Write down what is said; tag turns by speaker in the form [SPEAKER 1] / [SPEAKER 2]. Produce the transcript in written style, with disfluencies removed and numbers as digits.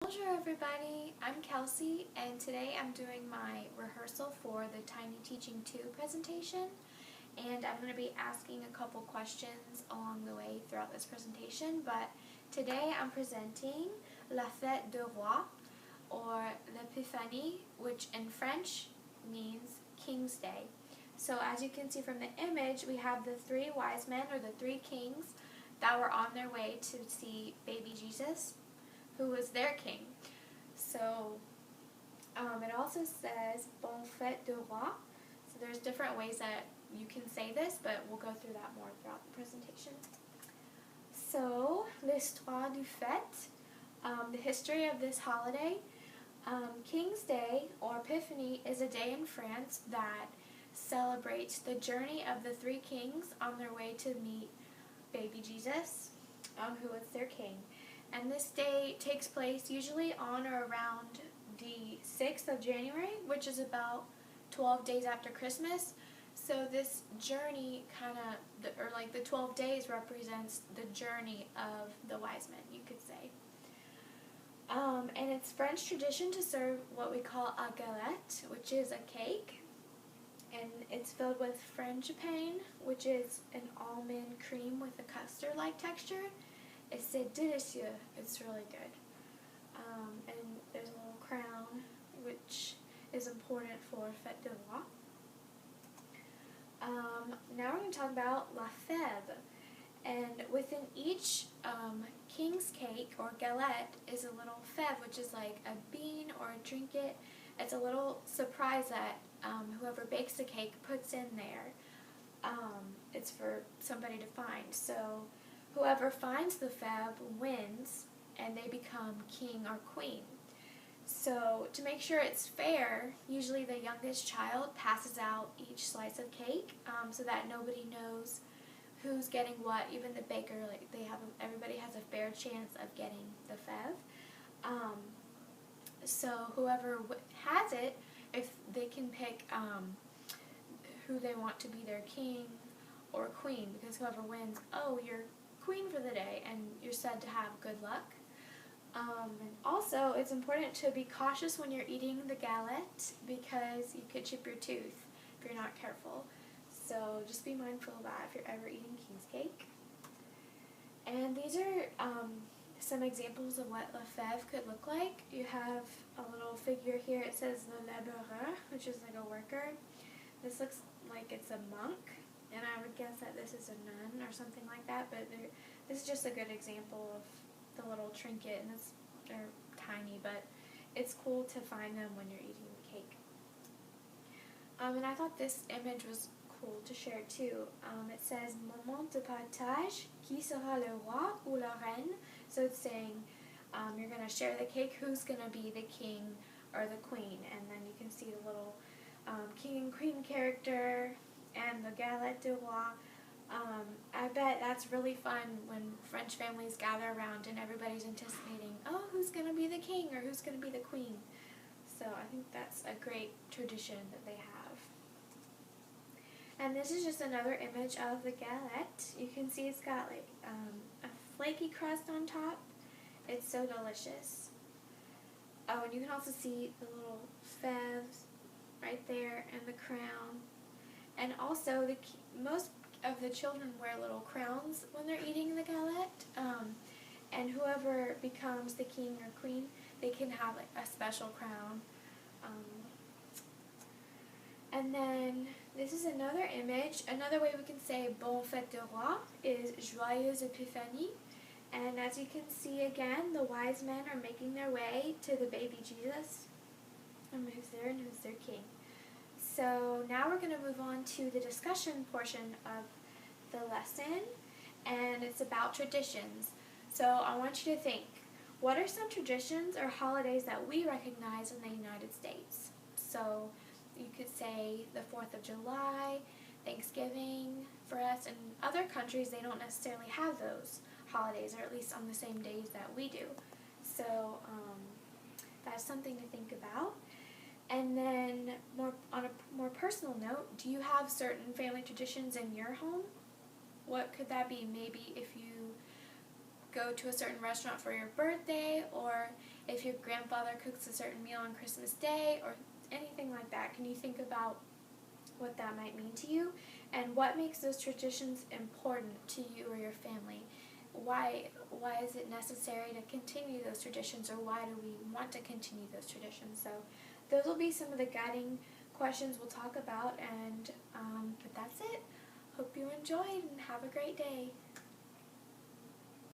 [SPEAKER 1] Bonjour everybody, I'm Kelsey and today I'm doing my rehearsal for the Tiny Teaching 2 presentation, and I'm going to be asking a couple questions along the way throughout this presentation, but today I'm presenting La Fête de Roi, or l'Épiphanie, which in French means King's Day. So as you can see from the image, we have the three wise men, or the three kings, that were on their way to see baby Jesus, who was their king. So it also says Bonne Fête de Roi. So there's different ways that you can say this, but we'll go through that more throughout the presentation. So, l'histoire du fête, the history of this holiday. King's Day, or Epiphany, is a day in France that celebrates the journey of the three kings on their way to meet baby Jesus, who is their king. And this day takes place usually on or around the 6th of January, which is about 12 days after Christmas. So this journey the 12 days represents the journey of the wise men, you could say. And it's French tradition to serve what we call a galette, which is a cake. And it's filled with frangipane, which is an almond cream with a custard-like texture. It's délicieux. It's really good. And there's a little crown, which is important for Fête de Roi. Now we're going to talk about la fève. And within each king's cake or galette is a little fève, which is like a bean or a trinket. It's a little surprise that whoever bakes the cake puts in there. It's for somebody to find. So whoever finds the fève wins, and they become king or queen. So to make sure it's fair, usually the youngest child passes out each slice of cake, so that nobody knows who's getting what. Even the baker, everybody has a fair chance of getting the fève. So whoever has it, if they can pick who they want to be their king or queen, because whoever wins, you're queen for the day, and you're said to have good luck. And also, it's important to be cautious when you're eating the galette, because you could chip your tooth if you're not careful. So just be mindful of that if you're ever eating king's cake. And these are some examples of what la fève could look like. You have a little figure here. It says le laboureur, which is like a worker. This looks like it's a monk, and I would guess that this is a nun or something like that, but this is just a good example of the little trinket, and they're tiny, but it's cool to find them when you're eating the cake. And I thought this image was cool to share too. It says moment de partage, qui sera le roi ou la reine? So it's saying you're going to share the cake, who's going to be the king or the queen, and then you can see the little king and queen character and the galette de roi. I bet that's really fun when French families gather around and everybody's anticipating, who's going to be the king or who's going to be the queen. So I think that's a great tradition that they have. And this is just another image of the galette. You can see it's got like a flaky crust on top. It's so delicious. Oh, and you can also see the little fèves right there and the crown. And also, most of the children wear little crowns when they're eating the galette. And whoever becomes the king or queen, they can have like a special crown. And then this is another image. Another way we can say Bonne Fête de Roi is Joyeuse Epiphanie. And as you can see again, the wise men are making their way to the baby Jesus, and who's there and who's their king. So now we're going to move on to the discussion portion of the lesson, and it's about traditions. So I want you to think, what are some traditions or holidays that we recognize in the United States? So you could say the 4th of July, Thanksgiving. For us, in other countries, they don't necessarily have those holidays, or at least on the same days that we do. So that's something to think about. And then on a more personal note, do you have certain family traditions in your home? What could that be? Maybe if you go to a certain restaurant for your birthday, or if your grandfather cooks a certain meal on Christmas Day, or anything like that. Can you think about what that might mean to you, and what makes those traditions important to you or your family? Why is it necessary to continue those traditions, or why do we want to continue those traditions? So those will be some of the guiding questions we'll talk about, and but that's it. Hope you enjoyed and have a great day.